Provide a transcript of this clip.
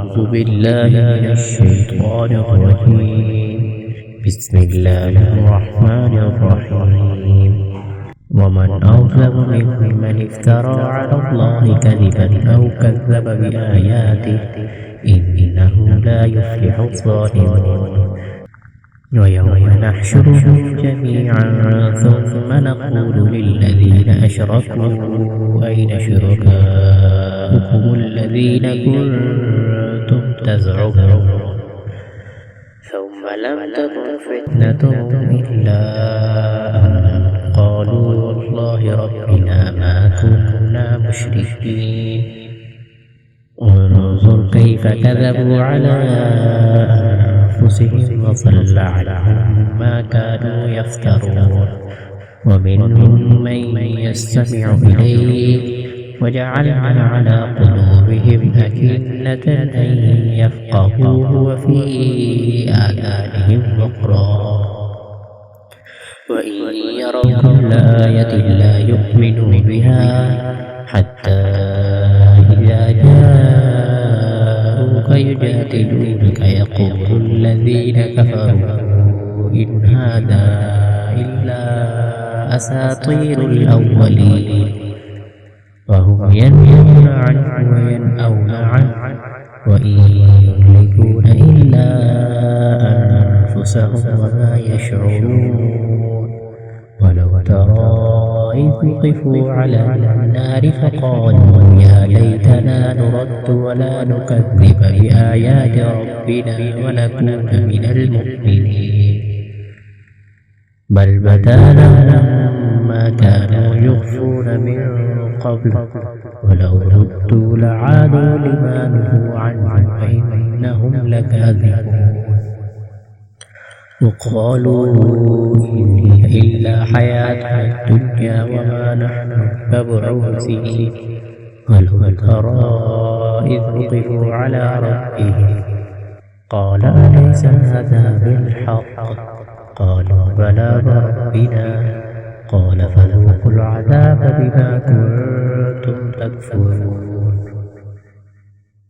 أعوذ بالله من الشيطان الرجيم. بسم الله الرحمن الرحيم. ومن أظلم ممن افترى على الله كذبا أو كذب بآياته إنه لا يفلح الظالمون. ويوم نحشرهم جميعا ثم نقول للذين أشركوا أين شركاؤكم الذين كنتم تزعمون ثم لم تكن فتنتهم إلا أن قالوا والله ربنا ما كنا مشركين. انظر كيف كذبوا على أنفسهم وضل عنهم ما كانوا يفترون. ومنهم من يستمع إليك وجعلنا على قلوبهم أكنة أن يفقهوه وفي آذانهم وقرا وإن يروا كل آية لا يؤمنوا بها حتى إذا جاءوك يجادلونك يقول الذين كفروا إن هذا إلا أساطير الأولين. وهم ينهون عنه وينأون عنه وإن يهلكون إلا أنفسهم وما يشعرون. ولو ترى إذ وقفوا على النار فقالوا يا ليتنا نرد ولا نكذب بآيات ربنا ونكون من المؤمنين. بل بدا لهم ما كانوا يخفون من قبل ولو ردوا لعادوا لما نهوا عنه وإنهم لكاذبون. وقالوا إن هي إلا حياتنا الدنيا وما نحن بمبعوثين. ولو ترى إذ وقفوا على ربهم قال أليس هذا بالحق قالوا بلى وربنا قال فذوقوا العذاب بما كنتم تكفرون.